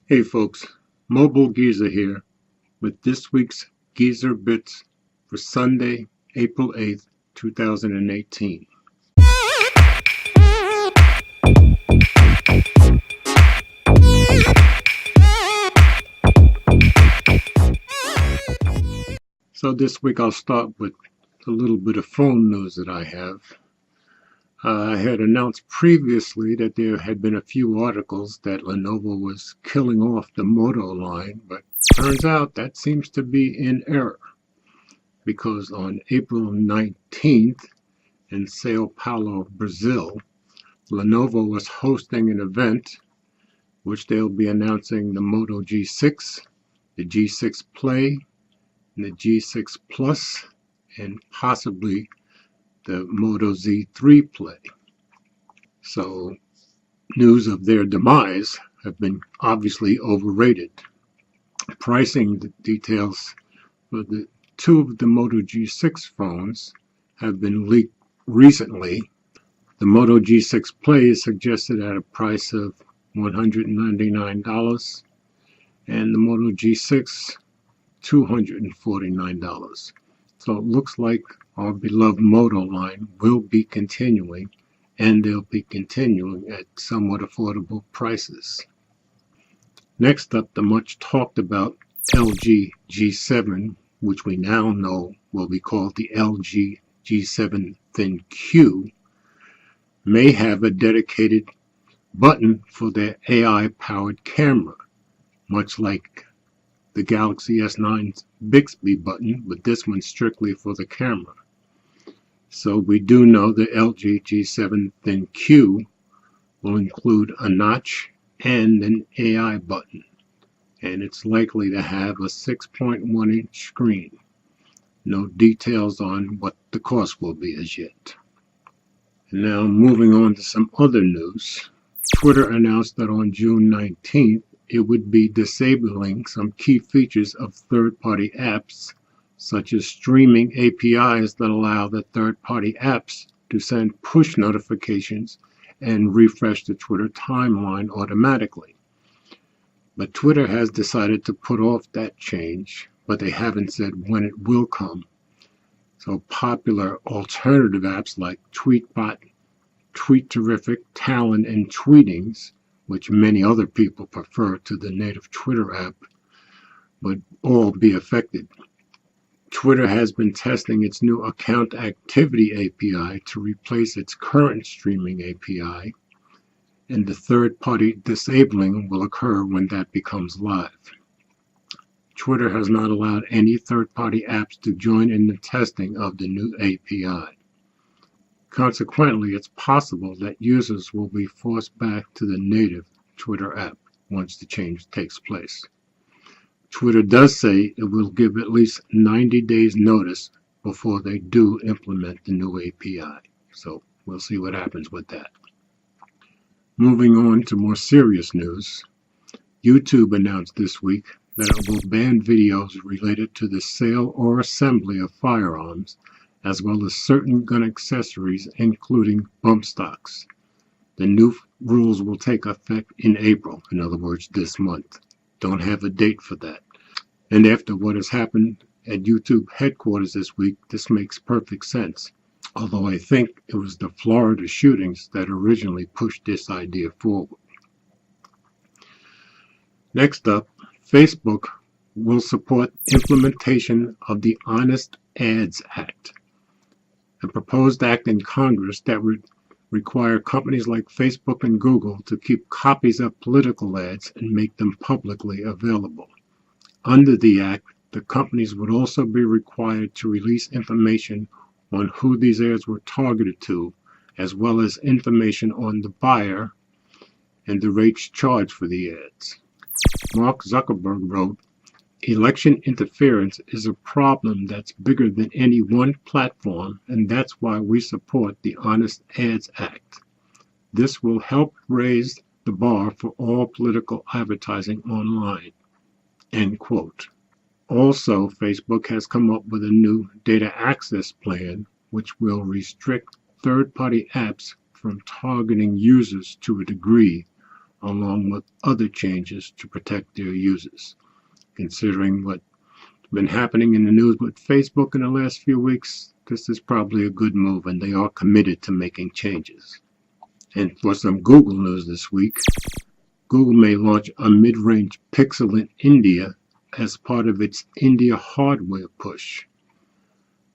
Hey folks, Mobile Geezer here with this week's Geezer Bits for Sunday, April 8th, 2018. So this week I'll start with a little bit of phone news that I have. I had announced previously that there had been a few articles that Lenovo was killing off the Moto line, but turns out that seems to be in error, because on April 19th in Sao Paulo, Brazil, Lenovo was hosting an event which they'll be announcing the Moto G6, the G6 Play, and the G6 Plus, and possibly the Moto Z3 Play. So news of their demise have been obviously overrated. Pricing details for the two of the Moto G6 phones have been leaked recently. The Moto G6 Play is suggested at a price of $199 and the Moto G6 $249. So it looks like our beloved Moto line will be continuing, and they'll be continuing at somewhat affordable prices. Next up, the much talked about LG G7, which we now know will be called the LG G7 Thin Q, may have a dedicated button for their AI-powered camera, much like the Galaxy S9's Bixby button, but this one's strictly for the camera. So we do know the LG G7 Thin Q will include a notch and an AI button, and it's likely to have a 6.1-inch screen. No details on what the cost will be as yet. And now moving on to some other news. Twitter announced that on June 19th, it would be disabling some key features of third-party apps, such as streaming APIs that allow the third-party apps to send push notifications and refresh the Twitter timeline automatically. But Twitter has decided to put off that change, but they haven't said when it will come. So popular alternative apps like Tweetbot, TweetTerrific, Talon, and Tweetings, which many other people prefer to the native Twitter app, would all be affected. Twitter has been testing its new Account Activity API to replace its current streaming API, and the third-party disabling will occur when that becomes live. Twitter has not allowed any third-party apps to join in the testing of the new API. Consequently, it's possible that users will be forced back to the native Twitter app once the change takes place. Twitter does say it will give at least 90 days notice before they do implement the new API. So we'll see what happens with that. Moving on to more serious news, YouTube announced this week that it will ban videos related to the sale or assembly of firearms, as well as certain gun accessories, including bump stocks. The new rules will take effect in April, in other words, this month. Don't have a date for that. And after what has happened at YouTube headquarters this week, this makes perfect sense. Although I think it was the Florida shootings that originally pushed this idea forward. Next up, Facebook will support implementation of the Honest Ads Act, a proposed act in Congress that would require companies like Facebook and Google to keep copies of political ads and make them publicly available. Under the act, the companies would also be required to release information on who these ads were targeted to, as well as information on the buyer and the rates charged for the ads. Mark Zuckerberg wrote, "Election interference is a problem that's bigger than any one platform, and that's why we support the Honest Ads Act. This will help raise the bar for all political advertising online." End quote. Also, Facebook has come up with a new data access plan, which will restrict third-party apps from targeting users to a degree along with other changes to protect their users. Considering what's been happening in the news with Facebook in the last few weeks, this is probably a good move, and they are committed to making changes. And for some Google news this week, Google may launch a mid-range Pixel in India as part of its India hardware push.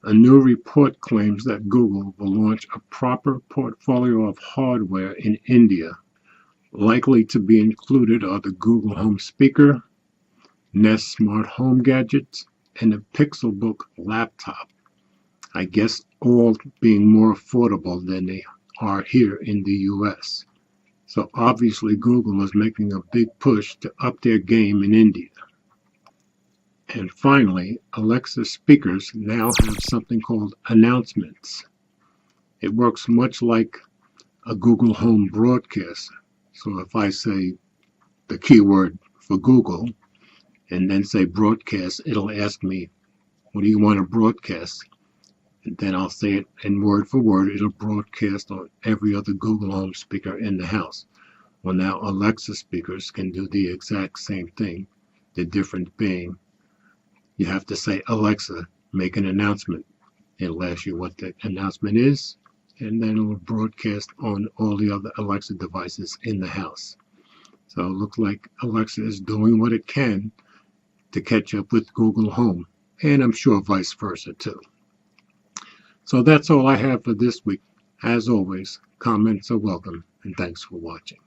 A new report claims that Google will launch a proper portfolio of hardware in India. Likely to be included are the Google Home speaker, Nest smart home gadgets, and a Pixelbook laptop. I guess all being more affordable than they are here in the US. So obviously Google is making a big push to up their game in India. And finally, Alexa speakers now have something called announcements. It works much like a Google Home broadcast. So if I say the keyword for Google and then say broadcast, it'll ask me, what do you want to broadcast? And then I'll say it, and word for word, it'll broadcast on every other Google Home speaker in the house. Well, now Alexa speakers can do the exact same thing. The difference being, you have to say, Alexa, make an announcement. It'll ask you what the announcement is, and then it'll broadcast on all the other Alexa devices in the house. So it looks like Alexa is doing what it can to catch up with Google Home, and I'm sure vice versa too. So that's all I have for this week. As always, comments are welcome, and thanks for watching.